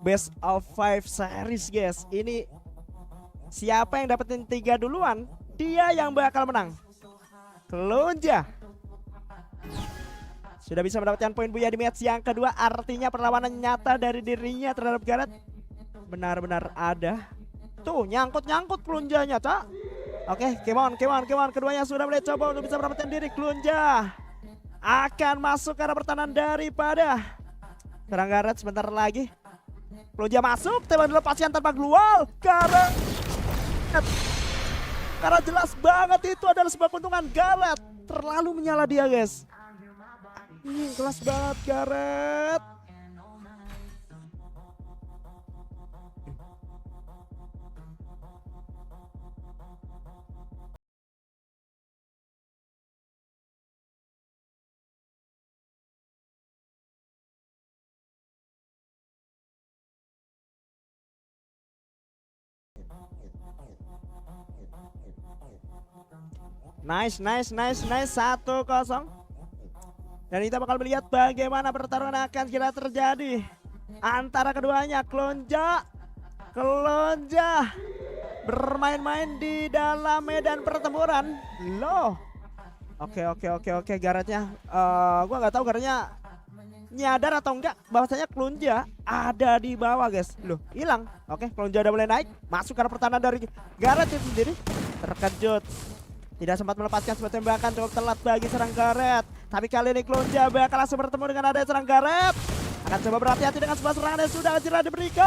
Best of 5 series guys. Ini siapa yang dapetin 3 duluan, dia yang bakal menang. Klunja sudah bisa mendapatkan poin buya di match yang kedua. Artinya perlawanan nyata dari dirinya terhadap Gareth benar-benar ada. Tuh nyangkut-nyangkut Klunjanya cak. Oke, come on. Keduanya sudah mulai coba untuk bisa mendapatkan diri. Klunja akan masuk ke arah pertahanan daripada serang Gareth sebentar lagi. Klunja masuk, tembak dilepaskan tanpa glual. Karena jelas banget itu adalah sebuah keuntungan Gareth. Terlalu menyala dia guys. Kelas banget Gareth. Nice 1-0. Dan kita bakal melihat bagaimana pertarungan akan kira terjadi antara keduanya. Klunja bermain-main di dalam medan pertempuran. Loh. Oke Garethnya. Gua nggak tahu Garethnya nyadar atau enggak bahwasanya Klunja ada di bawah guys. Loh, hilang. Oke, Klunja udah mulai naik, masuk ke arah pertahanan dari Gareth itu sendiri. Terkejut. Tidak sempat melepaskan sebuah tembakan, cukup telat bagi serang Gareth. Tapi kali ini Klunja bakal langsung bertemu dengan adanya serang Gareth. Akan coba berhati-hati dengan sebuah serangan yang sudah jelas diberikan.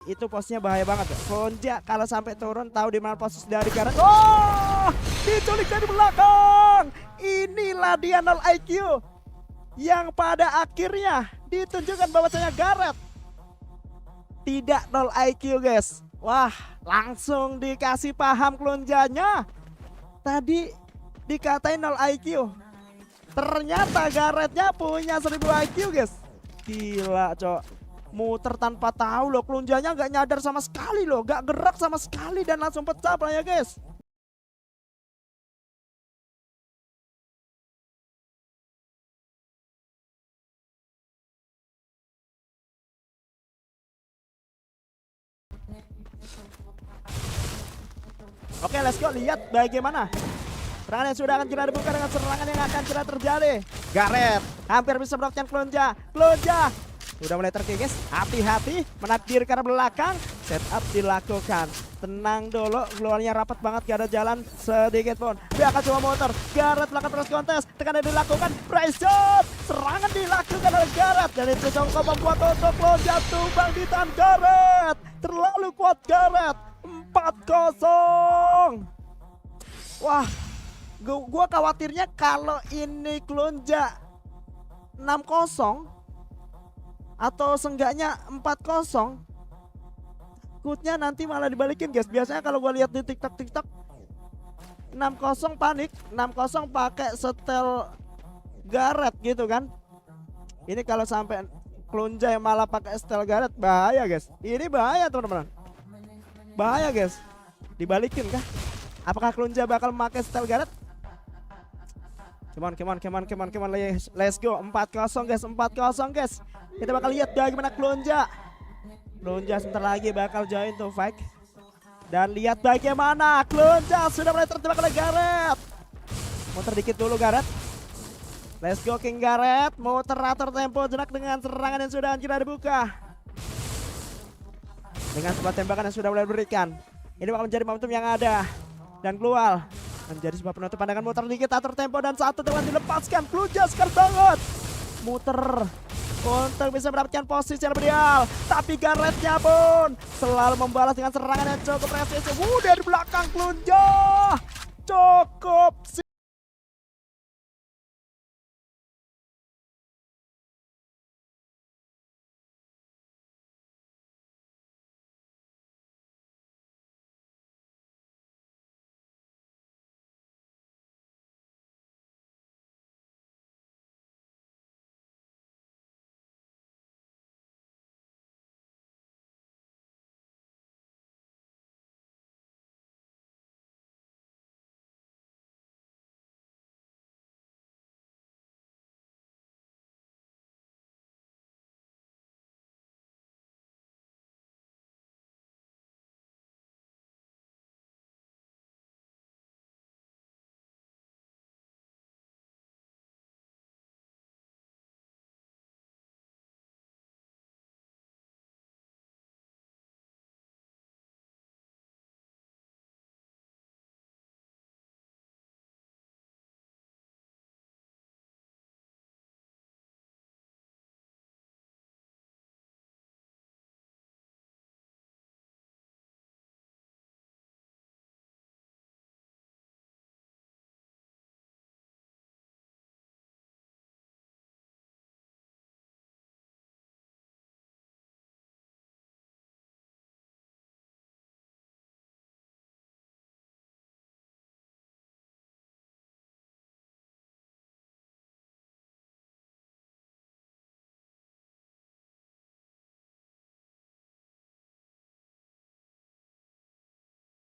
Itu posisinya bahaya banget. Klonja kalau sampai turun tahu di mana posisi dari Gareth. Oh, diculik dari belakang. Inilah dia 0 IQ yang pada akhirnya ditunjukkan bahwasanya Gareth tidak 0 IQ guys. Wah, langsung dikasih paham Klonjanya. Tadi dikatain 0 IQ. Ternyata Garethnya punya 1000 IQ guys. Gila cok. Muter tanpa tahu loh, Klonjanya nggak nyadar sama sekali loh, nggak gerak sama sekali dan langsung pecah lah ya guys. Oke, let's go, lihat bagaimana serangan yang sudah akan kita dibuka dengan serangan yang akan kita terjadi. Gareth hampir bisa mendapatkan Klonja. Udah mulai terkikis, hati-hati menakdirkan belakang, setup dilakukan. Tenang dulu, keluarnya rapat banget, gak ada jalan sedikit pun. Dia akan coba motor, Gareth melakukan press kontes, tekanan dilakukan, price shot, serangan dilakukan oleh Gareth. Dan itu cukup membuat untuk Klonja tumbang di tangan Gareth. Terlalu kuat Gareth, 4-0. Wah, gua khawatirnya kalau ini Klonja 6-0 atau seenggaknya 4-0, takutnya nanti malah dibalikin guys. Biasanya kalau gue lihat di TikTok 6-0 panik, 6-0 pakai setel Gareth gitu kan. Ini kalau sampai Klonja yang malah pakai setel Gareth, bahaya guys. Ini bahaya teman-teman, bahaya guys. Dibalikin kah? Apakah Klonja bakal memakai setel Gareth? Come on, let's go. 4-0 guys, 4-0 guys. Kita bakal lihat bagaimana Klonja sebentar lagi bakal join tuh fight. Dan lihat bagaimana Klonja sudah mulai terjebak oleh Gareth. Muter dikit dulu Gareth. Let's go King Gareth. Muter atur tempo jenak dengan serangan yang sudah kita dibuka. Dengan sebuah tembakan yang sudah mulai diberikan. Ini bakal menjadi momentum yang ada. Dan keluar menjadi sebuah penutup pandangan, muter dikit atur tempo dan satu tembakan dilepaskan. Klonja sekar banget. Muter untuk bisa mendapatkan posisi yang lebih ideal. Tapi Garethnya pun selalu membalas dengan serangan yang cukup presisi. Dari belakang Klonja. Cukup sih.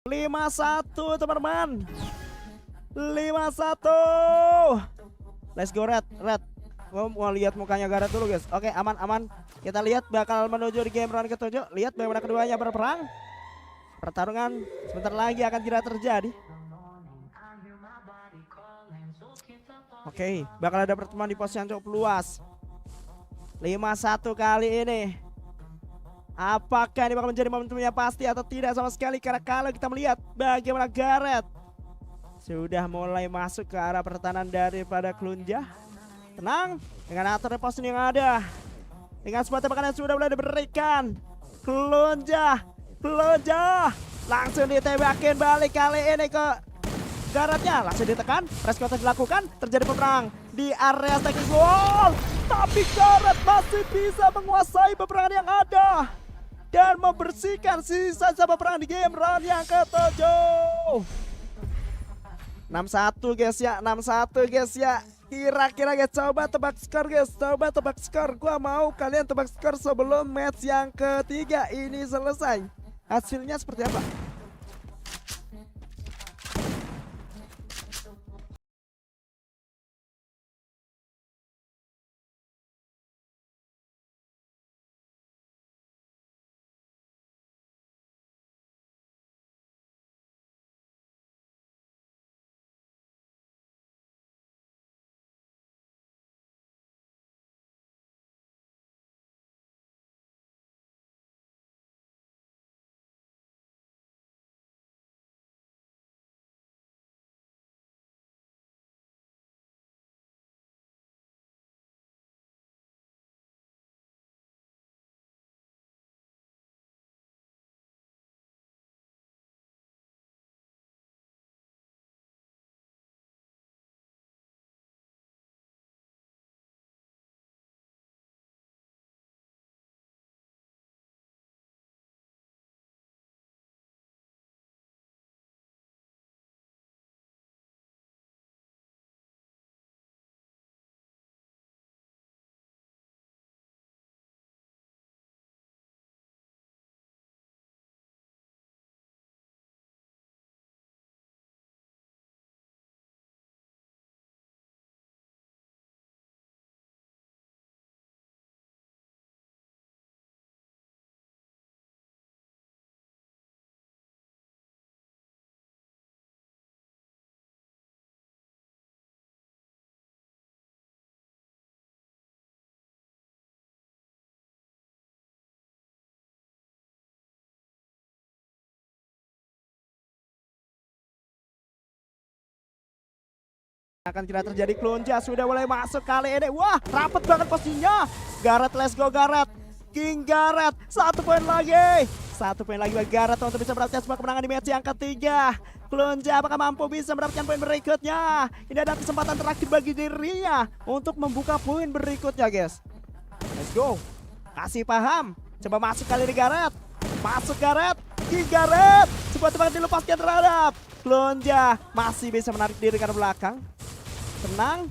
Lima satu teman-teman. 5-1. Let's go Red. Gue mau lihat mukanya Gareth dulu guys. Oke, aman. Kita lihat bakal menuju di game round ke-7. Lihat bagaimana keduanya berperang. Pertarungan sebentar lagi akan tidak terjadi. Oke, bakal ada pertemuan di posisi yang cukup luas. 5-1 kali ini. Apakah ini bakal menjadi momentumnya pasti atau tidak sama sekali? Karena kalau kita melihat bagaimana Gareth sudah mulai masuk ke arah pertahanan daripada Klonja. Tenang, dengan atur posisi yang ada, dengan sebuah tembakan yang sudah mulai diberikan, Klunja, Klunja. Langsung ditembakin balik kali ini ke Garretnya. Langsung ditekan, press counter dilakukan, terjadi peperang di area stacking wall. Tapi Garret masih bisa menguasai peperangan yang ada dan membersihkan sisa-sisa peperangan di game round yang ke-7. 6-1 guys ya, 6-1 guys ya. Kira-kira guys, coba tebak skor guys, coba tebak skor. Gua mau kalian tebak skor sebelum match yang ketiga ini selesai. Hasilnya seperti apa? Akan kira terjadi Klunja sudah mulai masuk kali ini. Wah, rapet banget posisinya. Garret, let's go Garret. King Garret, 1 poin lagi. 1 poin lagi bagi Garret untuk bisa mendapatkan sebuah kemenangan di match yang ketiga. Klunja apakah mampu bisa mendapatkan poin berikutnya? Ini ada kesempatan terakhir bagi dirinya untuk membuka poin berikutnya guys. Let's go. Kasih paham. Coba masuk kali ini Garret. Masuk Garret. King Garret. Sebuah tembakan dilepaskan terhadap Klunja. Masih bisa menarik diri ke belakang. Tenang,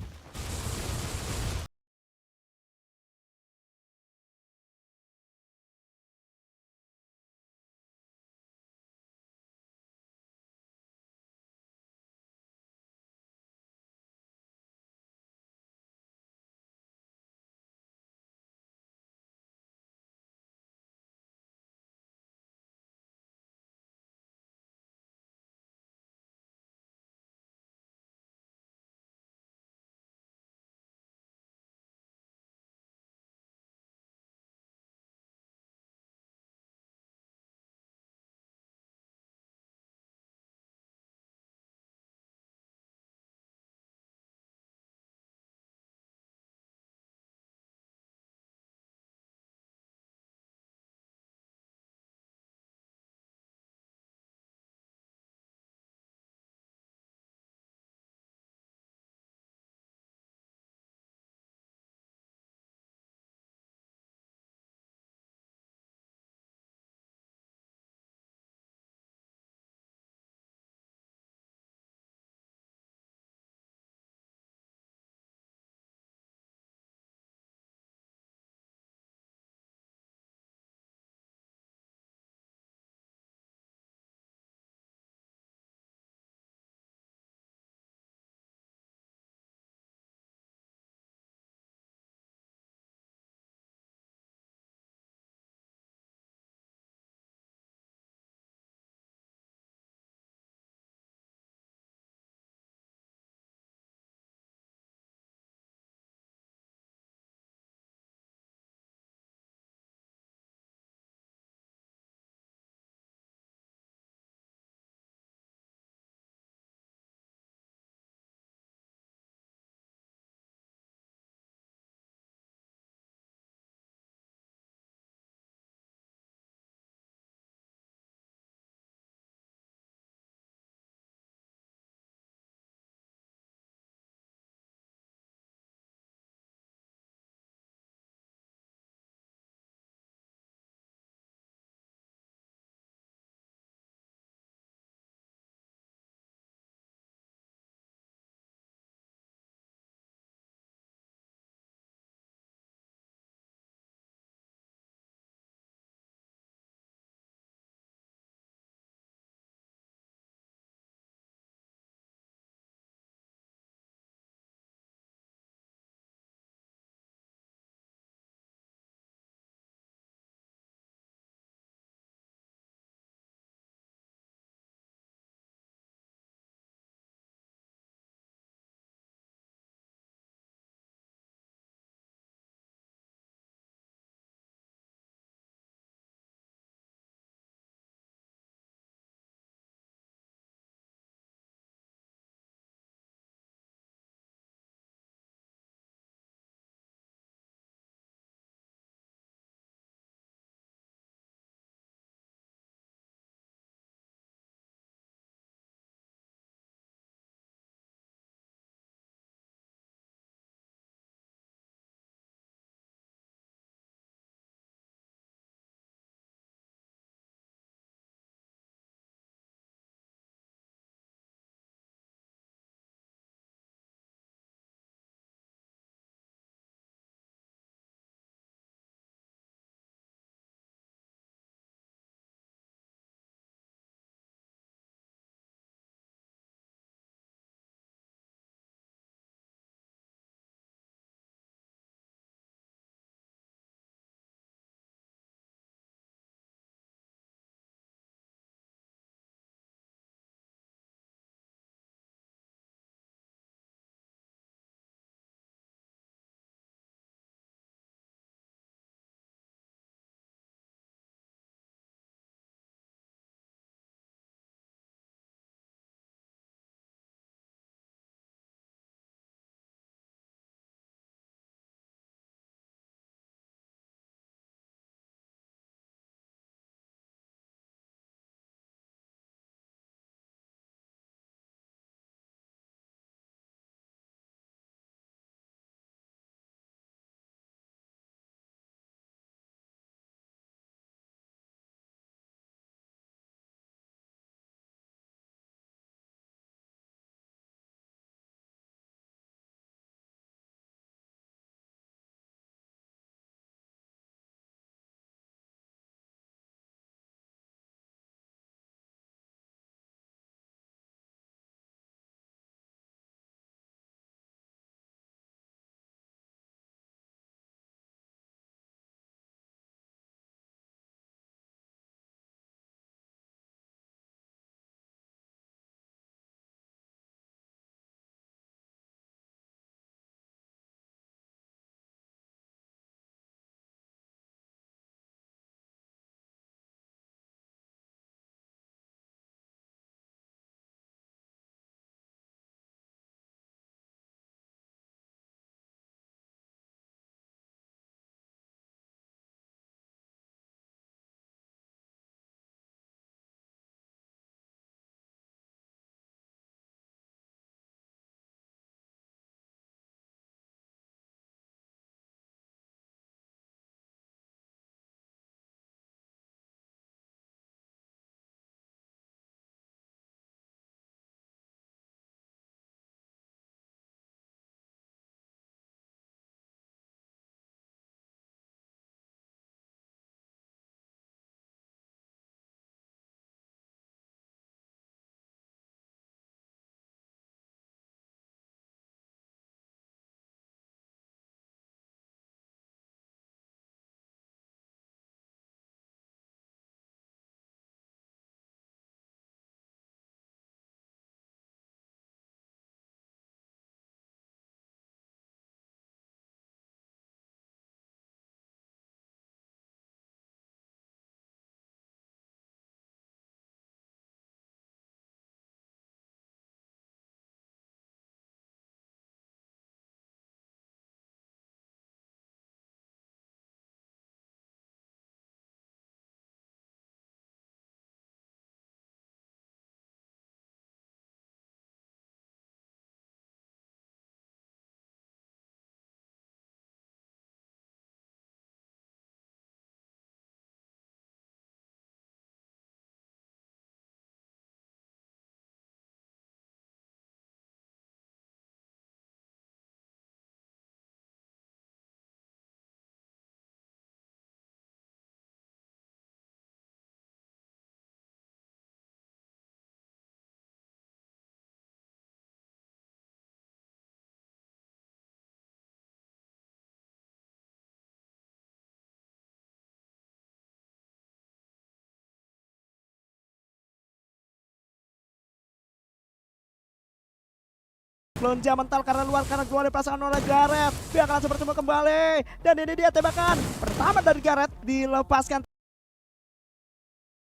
Klonja mental karena keluar dari pasangan oleh Gareth. Dia akan langsung bertemu kembali. Dan ini dia tembakan pertama dari Gareth. Dilepaskan.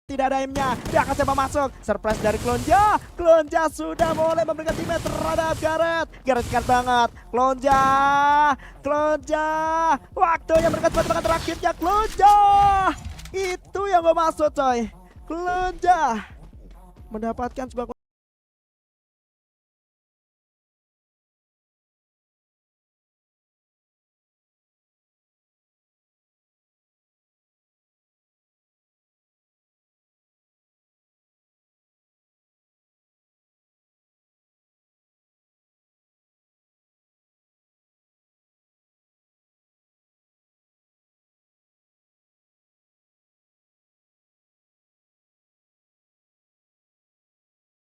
Tidak ada aimnya. Dia akan coba masuk. Surprise dari Klonja. Klonja sudah mulai memberikan teammate terhadap Gareth. Gareth dekat banget. Klonja. Waktunya memberikan tembakan terakhirnya Klonja. Itu yang gue maksud coy. Klonja mendapatkan sebuah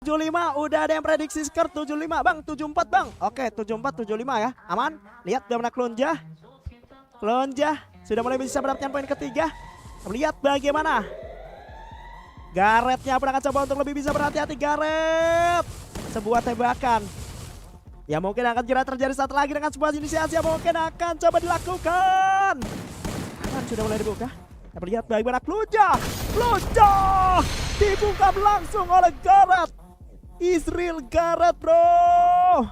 lima udah ada yang prediksi skor 75 bang, 74 bang. Oke 74 75 ya, aman. Lihat bagaimana Klonja sudah mulai bisa mendapatkan poin ketiga. Lihat bagaimana Gareth-nya pun akan coba untuk lebih bisa berhati-hati. Gareth sebuah tembakan ya mungkin akan terjadi saat lagi dengan sebuah inisiasi yang mungkin akan coba dilakukan. Aman sudah mulai dibuka. Kita lihat bagaimana Klonja dibuka langsung oleh Gareth. Israel Gareth bro,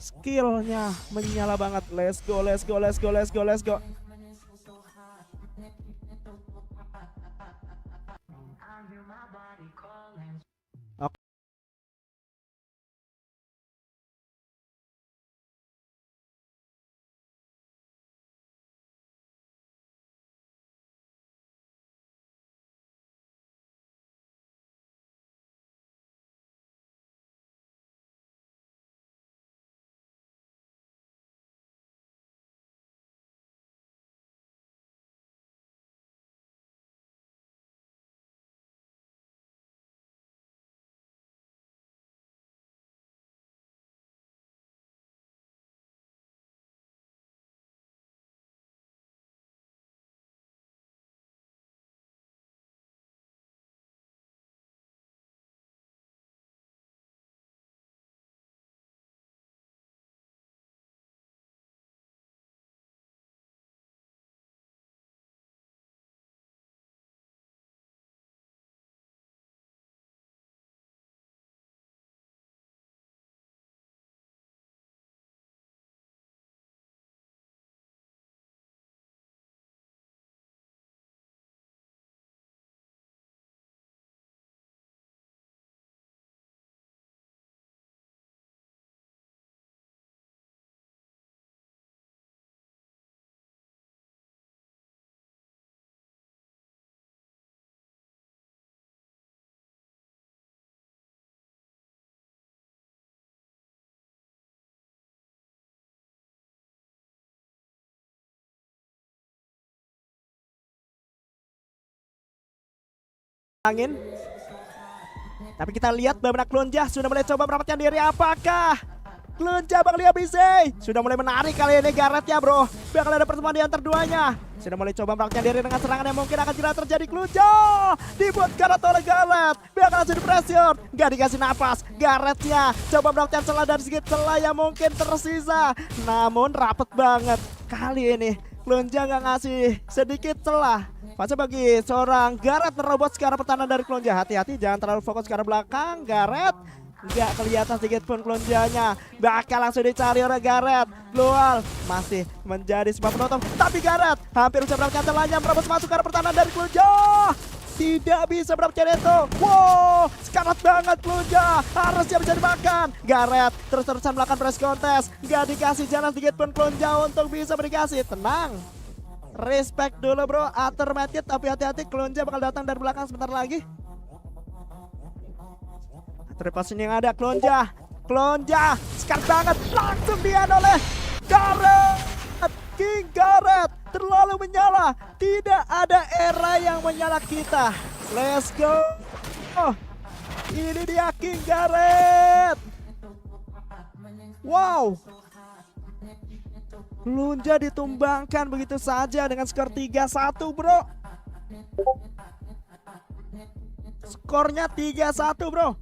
skillnya menyala banget. Let's go. Oke. Angin. Tapi kita lihat bagaimana Klonja sudah mulai coba meramatkan diri. Apakah Klonja bakal lihat BC sudah mulai menarik kali ini Gareth ya bro. Bakal ada pertemuan di antar duanya. Sudah mulai coba meramatkan diri dengan serangan yang mungkin akan terjadi. Klonja dibuat Gareth oleh Gareth. Bakal langsung di pressure. Gak dikasih nafas. Gareth-nya coba meramatkan celah dari sedikit celah yang mungkin tersisa. Namun rapet banget kali ini. Klonja gak ngasih sedikit celah. Fase bagi seorang Gareth merobot ke arah pertahanan dari Klonja. Hati-hati jangan terlalu fokus ke arah belakang. Gareth nggak kelihatan sedikit pun Klonjanya. Bakal langsung dicari oleh Gareth. Lual masih menjadi sebuah penonton. Tapi Gareth hampir bisa mendapatkan celahnya. Merobot masuk ke arah pertahanan dari Klonja. Tidak bisa mendapatkan itu. Wow, sekarat banget Klonja. Harusnya bisa dimakan. Gareth terus-terusan melakukan press contest. Gak dikasih jalan sedikit pun Klonja untuk bisa berdikasih. Tenang. Respect dulu bro, atur medkit, tapi hati-hati Klonja bakal datang dari belakang sebentar lagi. Atur passing yang ada Klonja sekat banget, langsung dian oleh Gareth. King Gareth terlalu menyala, tidak ada era yang menyala kita. Let's go. Oh, ini dia King Gareth. Wow. Klonja ditumbangkan begitu saja dengan skor 3-1 bro. Skornya 3-1 bro.